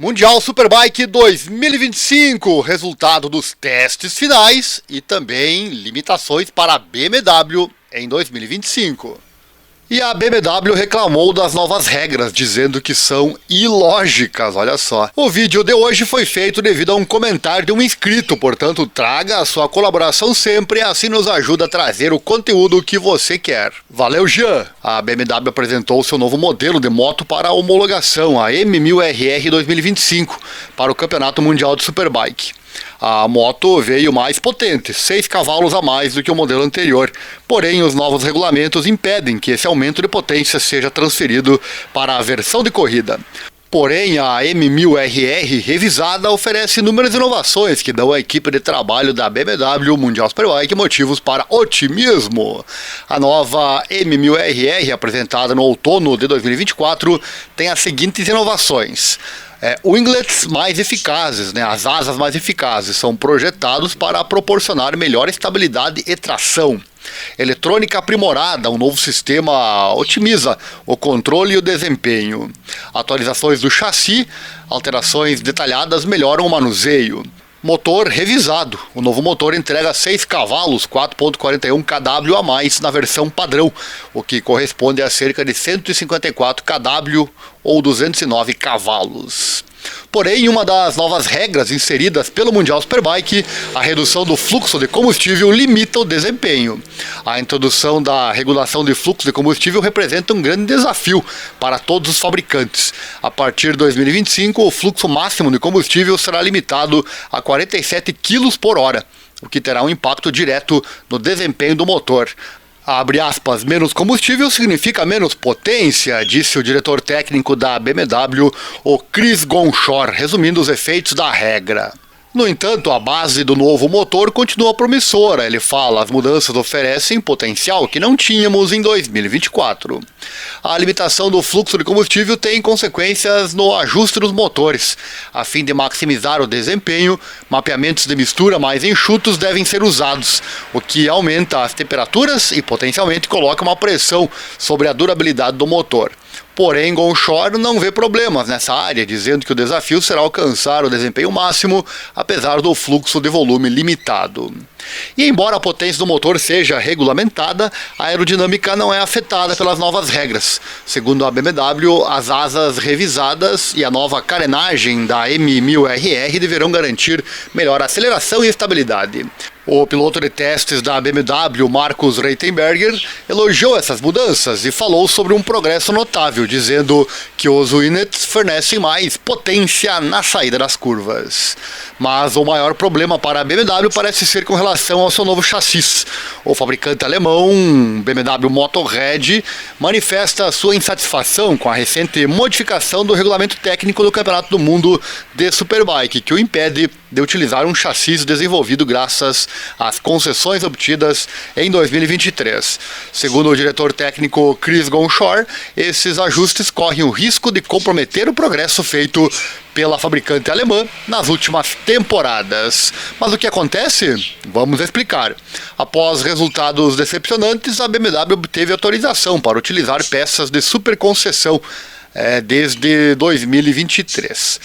Mundial Superbike 2025, resultado dos testes finais e também limitações para a BMW em 2025. E a BMW reclamou das novas regras, dizendo que são ilógicas, olha só. O vídeo de hoje foi feito devido a um comentário de um inscrito, portanto traga a sua colaboração sempre, assim nos ajuda a trazer o conteúdo que você quer. Valeu, Jean! A BMW apresentou seu novo modelo de moto para a homologação, a M1000RR 2025, para o Campeonato Mundial de Superbike. A moto veio mais potente, 6 cavalos a mais do que o modelo anterior, porém os novos regulamentos impedem que esse aumento de potência seja transferido para a versão de corrida. Porém, a M1000RR revisada oferece inúmeras inovações que dão à equipe de trabalho da BMW Mundial Superbike motivos para otimismo. A nova M1000RR, apresentada no outono de 2024, tem as seguintes inovações. Winglets mais eficazes, as asas mais eficazes, são projetados para proporcionar melhor estabilidade e tração. Eletrônica aprimorada, um novo sistema otimiza o controle e o desempenho. Atualizações do chassi, alterações detalhadas melhoram o manuseio. Motor revisado. O novo motor entrega 6 cavalos, 4.41 kW a mais na versão padrão, o que corresponde a cerca de 154 kW ou 209 cavalos. Porém, uma das novas regras inseridas pelo Mundial Superbike, a redução do fluxo de combustível, limita o desempenho. A introdução da regulação de fluxo de combustível representa um grande desafio para todos os fabricantes. A partir de 2025, o fluxo máximo de combustível será limitado a 47 kg por hora, o que terá um impacto direto no desempenho do motor. Abre aspas, menos combustível significa menos potência, disse o diretor técnico da BMW, o Chris Gonchor, resumindo os efeitos da regra. No entanto, a base do novo motor continua promissora. Ele fala, as mudanças oferecem potencial que não tínhamos em 2024. A limitação do fluxo de combustível tem consequências no ajuste dos motores. A fim de maximizar o desempenho, mapeamentos de mistura mais enxutos devem ser usados, o que aumenta as temperaturas e potencialmente coloca uma pressão sobre a durabilidade do motor. Porém, Gonchor não vê problemas nessa área, dizendo que o desafio será alcançar o desempenho máximo, apesar do fluxo de volume limitado. E embora a potência do motor seja regulamentada, a aerodinâmica não é afetada pelas novas regras. Segundo a BMW, as asas revisadas e a nova carenagem da M1000RR deverão garantir melhor aceleração e estabilidade. O piloto de testes da BMW, Markus Reitenberger, elogiou essas mudanças e falou sobre um progresso notável, dizendo que os Winglets fornecem mais potência na saída das curvas. Mas o maior problema para a BMW parece ser com relação ao seu novo chassi. O fabricante alemão, BMW Motorrad, manifesta sua insatisfação com a recente modificação do regulamento técnico do Campeonato do Mundo de Superbike, que o impede de utilizar um chassi desenvolvido graças às concessões obtidas em 2023. Segundo o diretor técnico Chris Gonchor, esses ajustes correm o risco de comprometer o progresso feito pela fabricante alemã nas últimas temporadas. Mas o que acontece? Vamos explicar. Após resultados decepcionantes, a BMW obteve autorização para utilizar peças de superconcessão desde 2023.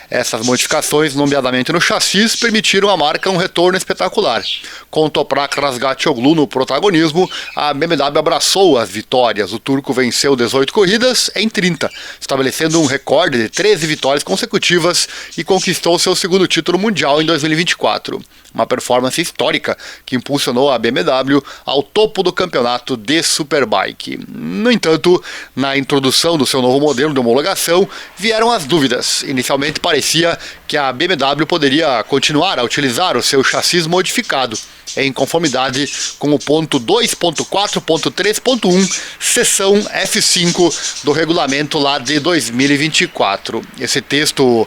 Essas modificações, nomeadamente no chassi, permitiram à marca um retorno espetacular. Com Toprak Razgatlioglu no protagonismo, a BMW abraçou as vitórias. O turco venceu 18 corridas em 30, estabelecendo um recorde de 13 vitórias consecutivas e conquistou seu segundo título mundial em 2024. Uma performance histórica que impulsionou a BMW ao topo do campeonato de Superbike. No entanto, na introdução do seu novo modelo de homologação, vieram as dúvidas. Inicialmente parecia que a BMW poderia continuar a utilizar o seu chassi modificado, em conformidade com o ponto 2.4.3.1, seção F5 do regulamento lá de 2024. Esse texto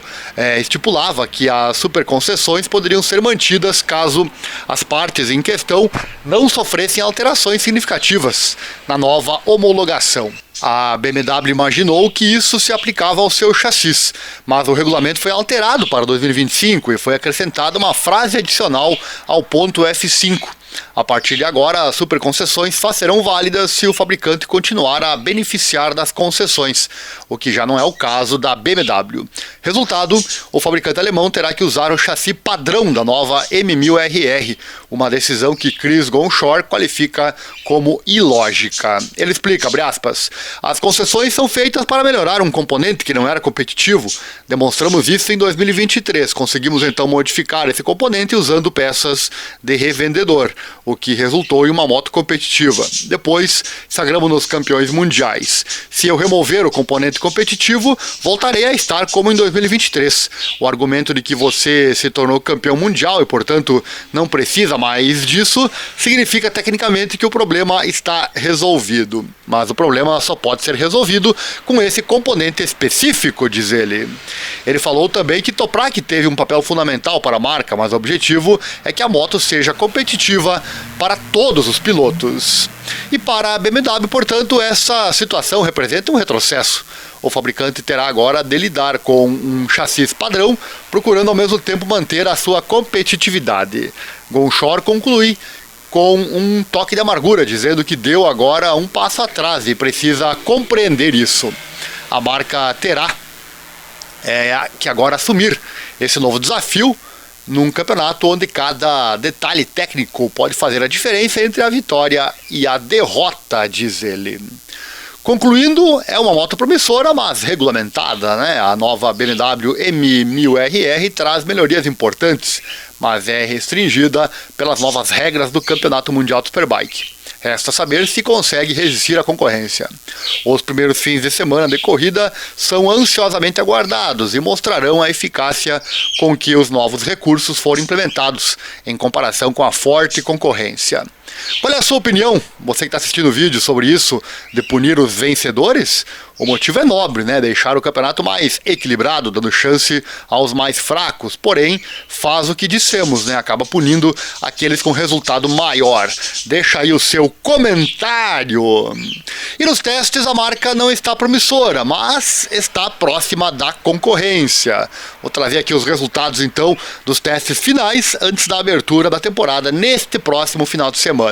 estipulava que as superconcessões poderiam ser mantidas caso as partes em questão não sofressem alterações significativas na nova homologação. A BMW imaginou que isso se aplicava ao seu chassi, mas o regulamento foi alterado para 2025 e foi acrescentada uma frase adicional ao ponto F5. A partir de agora, as superconcessões só serão válidas se o fabricante continuar a beneficiar das concessões, o que já não é o caso da BMW. Resultado, o fabricante alemão terá que usar o chassi padrão da nova M1000RR, uma decisão que Chris Gonchor qualifica como ilógica. Ele explica, abre aspas, as concessões são feitas para melhorar um componente que não era competitivo. Demonstramos isso em 2023. Conseguimos então modificar esse componente usando peças de revendedor, o que resultou em uma moto competitiva. Depois, sagramos nos campeões mundiais. Se eu remover o componente competitivo, voltarei a estar como em 2023. O argumento de que você se tornou campeão mundial e, portanto, não precisa mais disso, significa tecnicamente que o problema está resolvido. Mas o problema só pode ser resolvido com esse componente específico, diz ele. Ele falou também que Toprak teve um papel fundamental para a marca, mas o objetivo é que a moto seja competitiva para todos os pilotos. E para a BMW, portanto, essa situação representa um retrocesso. O fabricante terá agora de lidar com um chassi padrão, procurando ao mesmo tempo manter a sua competitividade. Gonchor conclui com um toque de amargura, dizendo que deu agora um passo atrás e precisa compreender isso. A marca terá que agora assumir esse novo desafio num campeonato onde cada detalhe técnico pode fazer a diferença entre a vitória e a derrota, diz ele. Concluindo, é uma moto promissora, mas regulamentada, né? A nova BMW M1000RR traz melhorias importantes, mas é restringida pelas novas regras do Campeonato Mundial de Superbike. Resta saber se consegue resistir à concorrência. Os primeiros fins de semana de corrida são ansiosamente aguardados e mostrarão a eficácia com que os novos recursos foram implementados, em comparação com a forte concorrência. Qual é a sua opinião? Você que está assistindo o vídeo sobre isso, de punir os vencedores? O motivo é nobre, né? Deixar o campeonato mais equilibrado, dando chance aos mais fracos. Porém, faz o que dissemos, né? Acaba punindo aqueles com resultado maior. Deixa aí o seu comentário. E nos testes a marca não está promissora, mas está próxima da concorrência. Vou trazer aqui os resultados então dos testes finais antes da abertura da temporada neste próximo final de semana.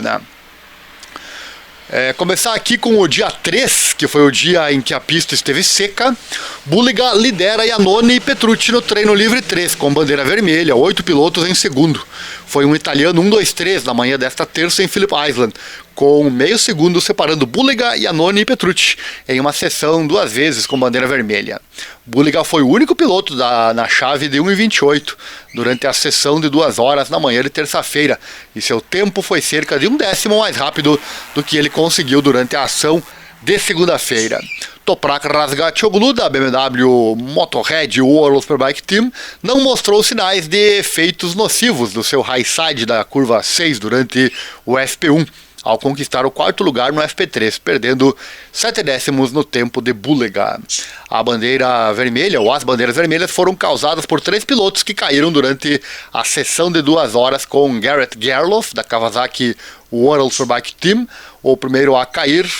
Começar aqui com o dia 3, que foi o dia em que a pista esteve seca. Bulega lidera Iannone e Petrucci no treino livre 3, com bandeira vermelha, 8 pilotos em segundo. Foi um italiano 1-2-3 na manhã desta terça em Phillip Island, com meio segundo separando Bulega, Iannone e Petrucci, em uma sessão 2 vezes com bandeira vermelha. Bulega foi o único piloto na chave de 1:28 durante a sessão de 2 horas na manhã de terça-feira, e seu tempo foi cerca de 1/10 mais rápido do que ele conseguiu durante a ação de segunda-feira. Toprak Razgatlioglu, da BMW Motorhead World Superbike Team, não mostrou sinais de efeitos nocivos do seu high side da curva 6 durante o FP1, ao conquistar o 4º lugar no FP3, perdendo 7 décimos no tempo de Bulega. A bandeira vermelha, ou as bandeiras vermelhas, foram causadas por 3 pilotos que caíram durante a sessão de 2 horas com Garrett Gerloff, da Kawasaki World Superbike Team, o primeiro a cair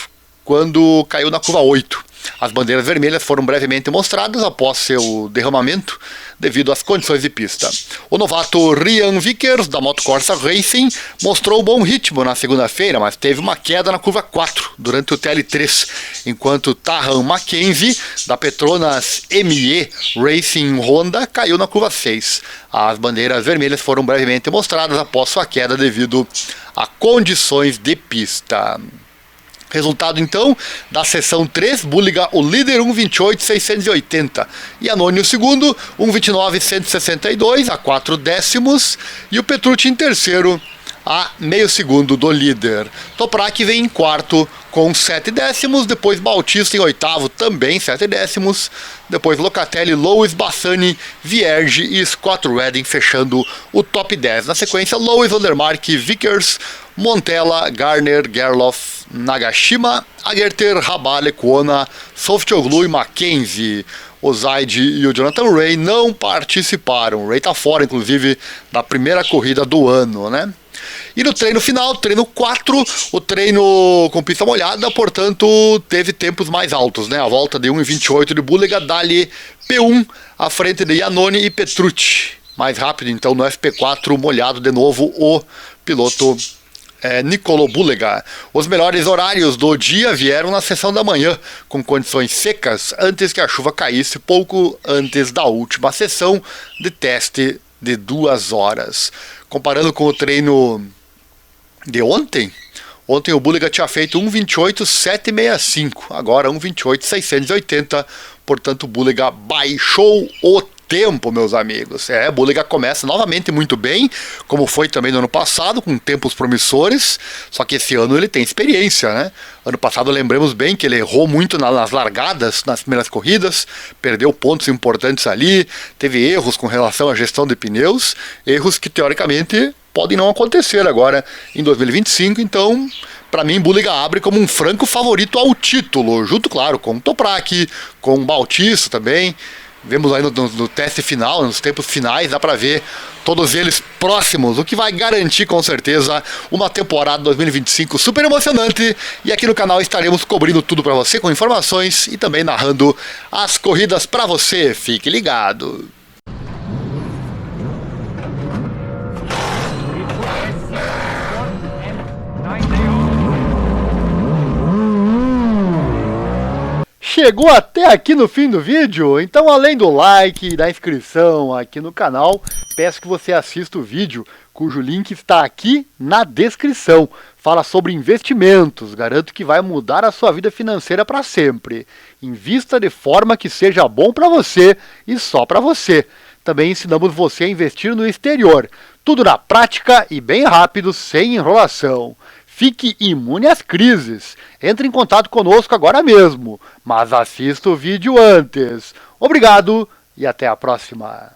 quando caiu na curva 8. As bandeiras vermelhas foram brevemente mostradas após seu derramamento devido às condições de pista. O novato Ryan Vickers, da Moto Corsa Racing, mostrou bom ritmo na segunda-feira, mas teve uma queda na curva 4 durante o TL3, enquanto Tahan Mackenzie, da Petronas ME Racing Honda, caiu na curva 6. As bandeiras vermelhas foram brevemente mostradas após sua queda devido a condições de pista. Resultado então da sessão 3, Bulega o líder 1:28.680, Iannone o segundo 1:29.162 a 4 décimos e o Petrucci em terceiro a meio segundo do líder. Toprak vem em quarto com 7 décimos, depois Bautista em oitavo também 7 décimos, depois Locatelli, Lewis, Bassani, Vierge e Scott Redding fechando o top 10. Na sequência, Lewis, Vandermark, Vickers, Montella, Garner, Gerloff, Nagashima, Agerter, Rabale, Kuona, Softoglu e Mackenzie. O Zaid e o Jonathan Ray não participaram. O Ray está fora, inclusive, da primeira corrida do ano, né? E no treino final, treino 4, o treino com pista molhada, portanto, teve tempos mais altos, né? A volta de 1:28 de Bulega, dali P1, à frente de Iannone e Petrucci. Mais rápido, então, no FP4, molhado de novo o piloto Nicolo Bulega. Os melhores horários do dia vieram na sessão da manhã, com condições secas, antes que a chuva caísse pouco antes da última sessão de teste de 2 horas. Comparando com o treino de ontem o Bulega tinha feito 1:28.765, agora 1:28.680, portanto o Bulega baixou o tempo, meus amigos. O Bulega começa novamente muito bem, como foi também no ano passado, com tempos promissores, só que esse ano ele tem experiência, né? Ano passado lembramos bem que ele errou muito nas largadas, nas primeiras corridas, perdeu pontos importantes ali, teve erros com relação à gestão de pneus, erros que teoricamente podem não acontecer agora em 2025, então para mim Bulega abre como um franco favorito ao título, junto, claro, com o Toprak, com o Bautista também. Vemos aí no teste final, nos tempos finais, dá para ver todos eles próximos, o que vai garantir com certeza uma temporada 2025 super emocionante. E aqui no canal estaremos cobrindo tudo para você, com informações e também narrando as corridas para você. Fique ligado! Chegou até aqui no fim do vídeo? Então, além do like e da inscrição aqui no canal, peço que você assista o vídeo, cujo link está aqui na descrição. Fala sobre investimentos, garanto que vai mudar a sua vida financeira para sempre. Invista de forma que seja bom para você e só para você. Também ensinamos você a investir no exterior. Tudo na prática e bem rápido, sem enrolação. Fique imune às crises. Entre em contato conosco agora mesmo, mas assista o vídeo antes. Obrigado e até a próxima.